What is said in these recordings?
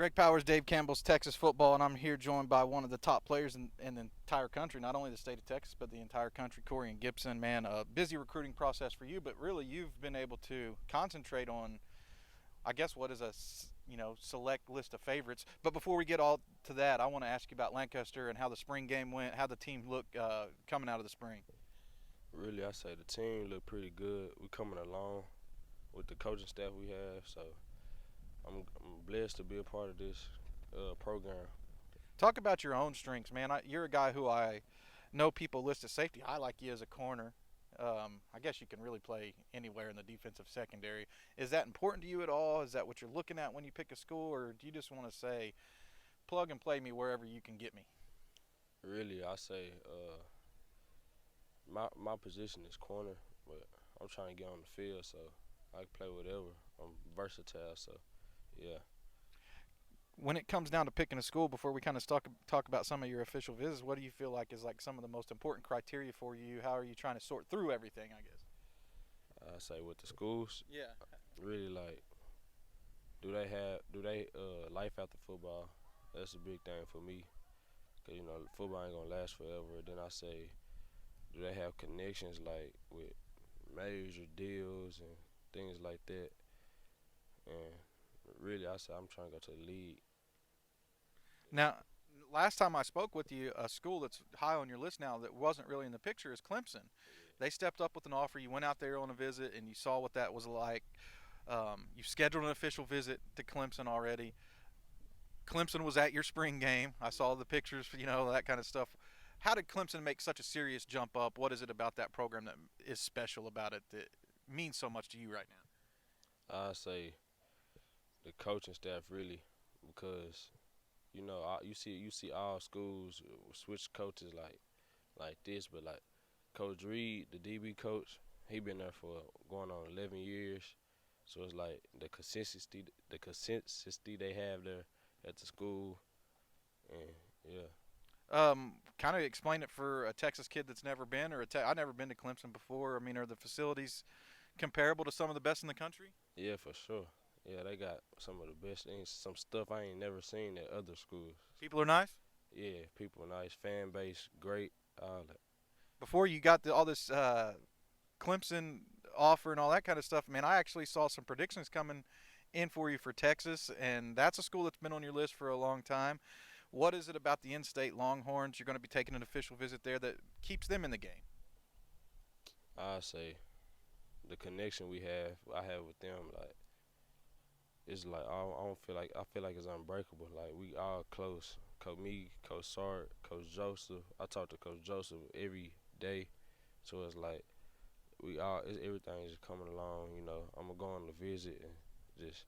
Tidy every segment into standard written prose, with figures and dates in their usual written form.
Greg Powers, Dave Campbell's Texas Football, and I'm here joined by one of the top players in the entire country, not only the state of Texas, but the entire country, Corian Gipson. Man, a busy recruiting process for you, but really you've been able to concentrate on, I guess, what is a select list of favorites. But before we get all to that, I want to ask you about Lancaster and how the spring game went, how the team looked coming out of the spring. Really, I say the team look pretty good. We coming along with the coaching staff we have, so I'm blessed to be a part of this program. Talk about your own strengths, man. You're a guy who I know people list as safety. I like you as a corner. I guess you can really play anywhere in the defensive secondary. Is that important to you at all? Is that what you're looking at when you pick a school, or do you just want to say, plug and play me wherever you can get me? Really, I say my position is corner, but I'm trying to get on the field, so I can play whatever. I'm versatile, so yeah. When it comes down to picking a school, before we kind of talk about some of your official visits, what do you feel like is like some of the most important criteria for you? How are you trying to sort through everything, I guess? I say with the schools, Yeah. really like, do they life after football? That's a big thing for me, cause football ain't gonna last forever. Then I say, do they have connections like with major deals and things like that? And really, I say I'm trying to go to the league. Now, last time I spoke with you, a school that's high on your list now that wasn't really in the picture is Clemson. They stepped up with an offer. You went out there on a visit and you saw what that was like. You scheduled an official visit to Clemson already. Clemson was at your spring game. I saw the pictures, that kind of stuff. How did Clemson make such a serious jump up? What is it about that program that is special about it that means so much to you right now? I say the coaching staff really, because you see all schools switch coaches like this, but like Coach Reed, the DB coach, he been there for going on 11 years. So it's like the consistency they have there at the school, and yeah. Kind of explain it for a Texas kid that's never been, or I've never been to Clemson before. I mean, are the facilities comparable to some of the best in the country? Yeah, for sure. Yeah, they got some of the best things, some stuff I ain't never seen at other schools. People are nice. Yeah, people nice, fan base great, all that. Before you got all this Clemson offer and all that kind of stuff, man, I actually saw some predictions coming in for you for Texas, and that's a school that's been on your list for a long time. What is it about the in-state Longhorns? You're going to be taking an official visit there that keeps them in the game. I say the connection I have with them, like it's like I don't feel like I feel like it's unbreakable. Like we all close. Me, Coach Sart, Coach Joseph. I talk to Coach Joseph every day, so it's like everything is coming along. I'm gonna go on the visit and just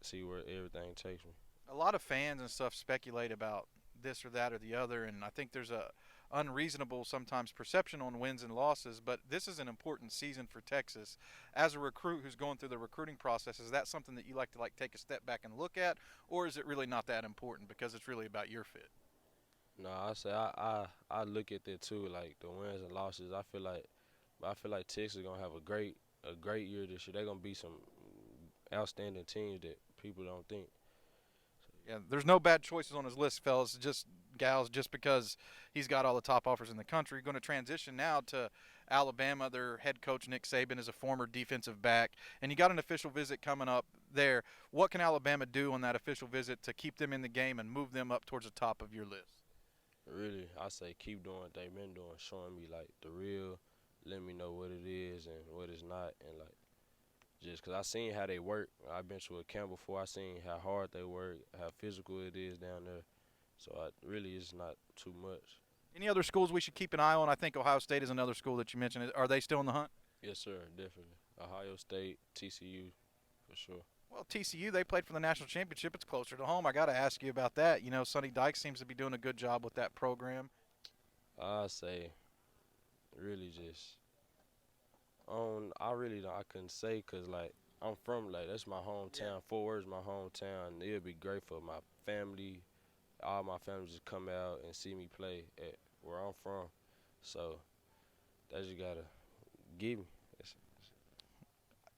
see where everything takes me. A lot of fans and stuff speculate about this or that or the other, and I think there's a unreasonable sometimes perception on wins and losses. But this is an important season for Texas. As a recruit who's going through the recruiting process, is that something that you like to take a step back and look at, or is it really not that important because it's really about your fit? No, I say I look at that too, like the wins and losses. I feel like Texas gonna have a great year this year. They're gonna be some outstanding teams that people don't think. Yeah, there's no bad choices on his list, fellas. Just gals, just because he's got all the top offers in the country. Going to transition now to Alabama. Their head coach Nick Saban is a former defensive back, and you got an official visit coming up there. What can Alabama do on that official visit to keep them in the game and move them up towards the top of your list? Really, I say keep doing what they've been doing, showing me like the real, let me know what it is and what it's not, and like just 'cause I seen how they work. I've been to a camp before. I seen how hard they work, how physical it is down there. So really, it's not too much. Any other schools we should keep an eye on? I think Ohio State is another school that you mentioned. Are they still in the hunt? Yes, sir, definitely. Ohio State, TCU, for sure. Well, TCU, they played for the national championship. It's closer to home. I got to ask you about that. Sonny Dykes seems to be doing a good job with that program. I say really just I really don't, I couldn't say 'cause like I'm from like that's my hometown. Yeah. Fort Worth's my hometown. It'd be great for my family, all my family just come out and see me play at where I'm from. So that you gotta give me. It's,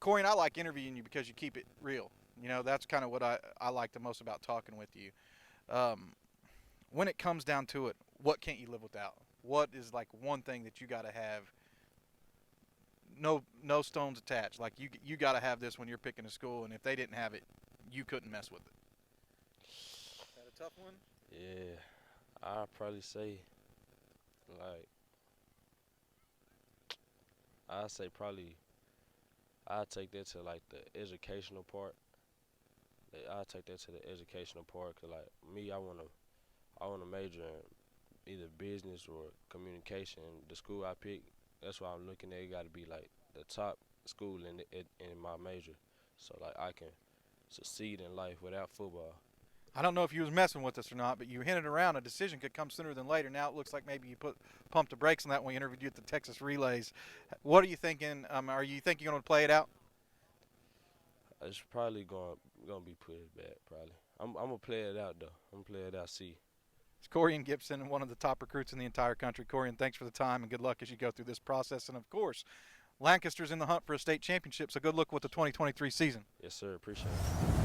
Corian, I like interviewing you because you keep it real. You know, that's kind of what I like the most about talking with you. Um, when it comes down to it, what can't you live without? What is like one thing that you got to have? No stones attached. Like you got to have this when you're picking a school, and if they didn't have it, you couldn't mess with it. Is that a tough one? Yeah, I'd probably say like I'd say probably I'd take that to like the educational part. Like, I'd take that to the educational part, 'cause like me, I wanna major in either business or communication. The school I pick, that's why I'm looking at. It got to be like the top school in my major, so like I can succeed in life without football. I don't know if you was messing with us or not, but you hinted around a decision could come sooner than later. Now it looks like maybe you pumped the brakes on that when you interviewed you at the Texas Relays. What are you thinking? Are you thinking you're going to play it out? It's probably gonna be pushed back. Probably. I'm gonna play it out though. I'm gonna play it out. See. It's Corian Gipson, one of the top recruits in the entire country. Corian, thanks for the time and good luck as you go through this process. And of course, Lancaster's in the hunt for a state championship, so good luck with the 2023 season. Yes, sir. Appreciate it.